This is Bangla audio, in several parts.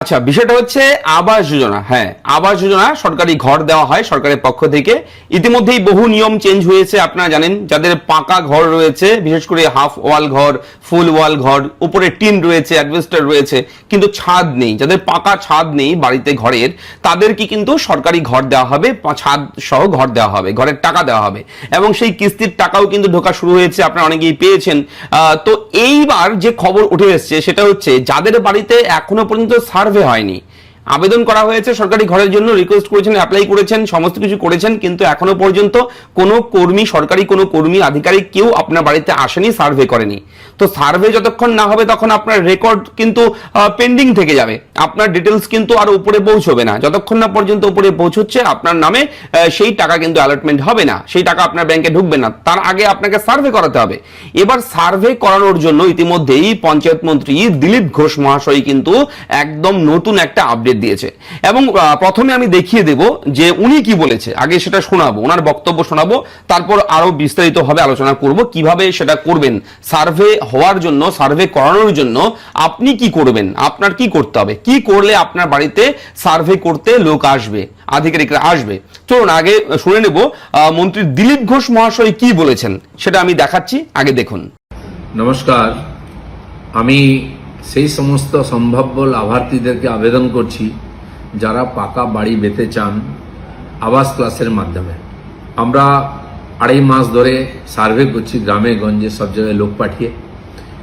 আচ্ছা, বিষয়টা হচ্ছে আবাস যোজনা। হ্যাঁ, আবাস যোজনা সরকারি ঘর দেওয়া হয় সরকারের পক্ষ থেকে। ইতিমধ্যেই বহু নিয়ম চেঞ্জ হয়েছে, আপনারা জানেন। যাদের পাকা ঘর রয়েছে, বিশেষ করে হাফ ওয়াল ঘর, ফুল ওয়াল ঘর, উপরে টিন রয়েছে, অ্যাডভেস্টার রয়েছে, কিন্তু ছাদ নেই, যাদের পাকা ছাদ নেই বাড়িতে ঘরের, তাদেরকে কিন্তু সরকারি ঘর দেওয়া হবে, ছাদ সহ ঘর দেওয়া হবে, ঘরের টাকা দেওয়া হবে, এবং সেই কিস্তির টাকাও কিন্তু ঢোকা শুরু হয়েছে, আপনারা অনেকেই পেয়েছেন। তো এইবার যে খবর উঠে এসছে সেটা হচ্ছে, যাদের বাড়িতে এখনো পর্যন্ত সার্ভে হয়নি, আবেদন করা হয়েছে সরকারি ঘরের জন্য, রিকোয়েস্ট করেছেন, অ্যাপ্লাই করেছেন, সমস্ত কিছু করেছেন, কিন্তু এখনো পর্যন্ত কোনো কর্মী, সরকারি কোনো কর্মী, আধিকারিক কেউ আপনার বাড়িতে আসেনি, সার্ভে করেনি। তো সার্ভে যতক্ষণ না হবে তখন আপনার রেকর্ড কিন্তু পেন্ডিং থেকে যাবে, আপনার ডিটেলস কিন্তু আর উপরে পৌঁছবে না। যতক্ষণ না পর্যন্ত উপরে পৌঁছচ্ছে আপনার নামে সেই টাকা কিন্তু অ্যালটমেন্ট হবে না, সেই টাকা আপনার ব্যাংকে ঢুকবে না, তার আগে আপনাকে সার্ভে করাতে হবে। এবার সার্ভে করানোর জন্য ইতিমধ্যেই পঞ্চায়েত মন্ত্রী দিলীপ ঘোষ মহাশয় কিন্তু একদম নতুন একটা আপডেট দিয়েছে, এবং প্রথমে আমি দেখিয়ে দেব যে উনি কি বলেছে। আগে সেটা শোনাবো, ওনার বক্তব্য শোনাবো, তারপর আরো বিস্তারিতভাবে আলোচনা করব কিভাবে সেটা করবেন। সার্ভে হওয়ার জন্য, সার্ভে করানোর জন্য আপনি কি করবেন, আপনার কি করতে হবে, কি করলে আপনার বাড়িতে সার্ভে করতে লোক আসবে, আধিকারিকরা আসবে। চলুন আগে শুনে নেব মন্ত্রী দিলীপ ঘোষ মহাশয় কি বলেছেন, সেটা আমি দেখাচ্ছি, আগে দেখুন। নমস্কার, আমি সেই সমস্ত সম্ভাব্য লাভার্থীদেরকে আবেদন করছি যারা পাকা বাড়ি পেতে চান আবাস ক্লাসের মাধ্যমে। আমরা 2.5 মাস ধরে সার্ভে করছি গ্রামে গঞ্জে, সব জায়গায় লোক পাঠিয়ে,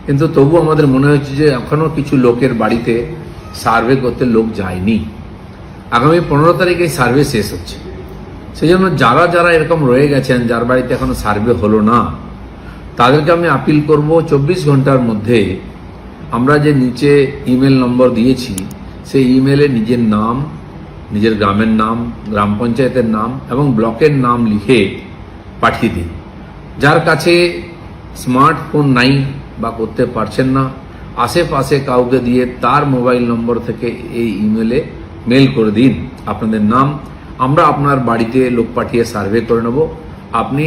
কিন্তু তবু আমাদের মনে হচ্ছে যে এখনও কিছু লোকের বাড়িতে সার্ভে করতে লোক যায়নি। আগামী 15 তারিখে সার্ভে শেষ হচ্ছে, সেই জন্য যারা যারা এরকম রয়ে গেছেন, যার বাড়িতে এখনো সার্ভে হলো না, তাদেরকে আমি আপিল করব 24 ঘন্টার মধ্যে আমরা যে নিচে ইমেল নম্বর দিয়েছি সেই ইমেলে নিজের নাম, নিজের গ্রামের নাম, গ্রাম পঞ্চায়েতের নাম এবং ব্লকের নাম লিখে পাঠিয়ে দিন। যার কাছে স্মার্টফোন নাই বা করতে পারছেন না, আশেপাশে কাউকে দিয়ে তার মোবাইল নম্বর থেকে এই ইমেলে মেল করে দিন আপনাদের নাম। আমরা আপনার বাড়িতে লোক পাঠিয়ে সার্ভে করে নেব, আপনি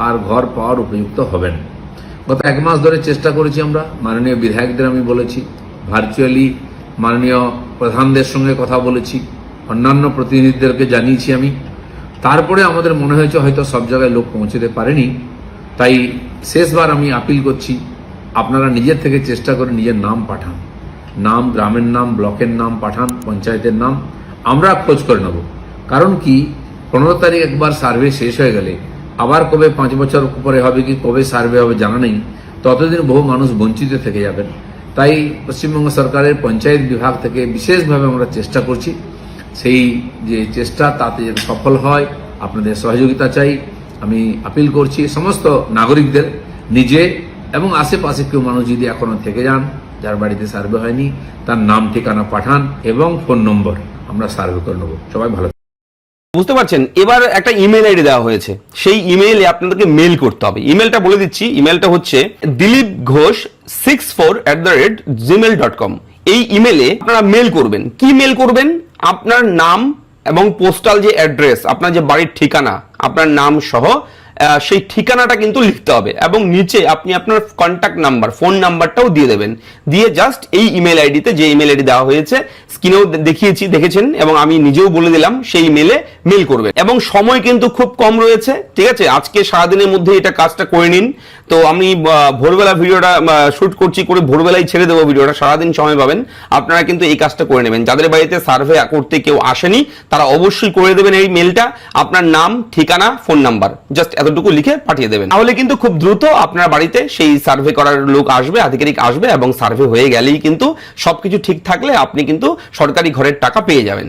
আর ঘর পাওয়ার উপযুক্ত হবেন। গত 1 মাস ধরে চেষ্টা করেছি আমরা, মাননীয় বিধায়কদের আমি বলেছি, ভার্চুয়ালি মাননীয় প্রধানদের সঙ্গে কথা বলেছি, অন্যান্য প্রতিনিধিদেরকে জানিয়েছি আমি। তারপরে আমাদের মনে হয়েছে হয়তো সব জায়গায় লোক পৌঁছতে পারেনি, তাই শেষবার আমি আপিল করছি, আপনারা নিজের থেকে চেষ্টা করে নিজের নাম পাঠান, নাম, গ্রামের নাম, ব্লকের নাম পাঠান, পঞ্চায়েতের নাম, আমরা খোঁজ করে নেব। কারণ কি, 15 তারিখ একবার সার্ভে শেষ হয়ে গেলে আবার কবে 5 বছর পরে হবে কি কবে সার্ভে হবে জানা নেই, ততদিন বহু মানুষ বঞ্চিত থেকে যাবেন। তাই পশ্চিমবঙ্গ সরকারের পঞ্চায়েত বিভাগ থেকে বিশেষভাবে আমরা চেষ্টা করছি, সেই যে চেষ্টা তাতে সফল হয় আপনাদের সহযোগিতা চাই। আমি আপিল করছি সমস্ত নাগরিকদের, নিজে এবং আশেপাশে কেউ মানুষ যদি এখনো থেকে যান যার বাড়িতে সার্ভে হয়নি, তার নাম ঠিকানা পাঠান এবং ফোন নম্বর, আমরা সার্ভে করে নেব। সবাই ভালো। বুঝতে পারছেন, এবার একটা ইমেল আইডি দেওয়া হয়েছে, সেই ইমেইলে আপনাদেরকে মেল করতে হবে। ইমেলটা বলে দিচ্ছি, ইমেলটা হচ্ছে dilipghosh64@gmail.com। এই ইমেলে আপনারা মেল করবেন। কি মেল করবেন? আপনার নাম এবং পোস্টাল যে অ্যাড্রেস, আপনার যে বাড়ির ঠিকানা, আপনার নাম সহ সেই ঠিকানাটা কিন্তু লিখতে হবে, এবং নিচে আপনি আপনার কন্ট্যাক্ট নাম্বার, ফোন নাম্বারটাও দিয়ে দেবেন। দিয়ে জাস্ট এই ইমেল আইডিতে, যে ইমেল আইডি দেওয়া হয়েছে, স্ক্রিনেও দেখিয়েছি, দেখেছেন, এবং আমি নিজেও বলে দিলাম, সেই ইমেলে মেল করবেন। এবং সময় কিন্তু খুব কম রয়েছে, ঠিক আছে? আজকে সারাদিনের মধ্যে এটা কাজটা করে নিন। তো আমি ভোরবেলা ভিডিওটা শুট করছি, করে ভোরবেলায় ছেড়ে দেবো ভিডিওটা, সারাদিন সময় পাবেন। আপনারা কিন্তু এই কাজটা করে নেবেন। যাদের বাড়িতে সার্ভে করতে কেউ আসেনি তারা অবশ্যই করে দেবেন এই মেলটা, আপনার নাম, ঠিকানা, ফোন নাম্বার, জাস্ট এতটুকু লিখে পাঠিয়ে দেবেন। তাহলে কিন্তু খুব দ্রুত আপনার বাড়িতে সেই সার্ভে করার লোক আসবে, আধিকারিক আসবে, এবং সার্ভে হয়ে গেলেই কিন্তু সবকিছু ঠিক থাকলে আপনি কিন্তু সরকারি ঘরের টাকা পেয়ে যাবেন।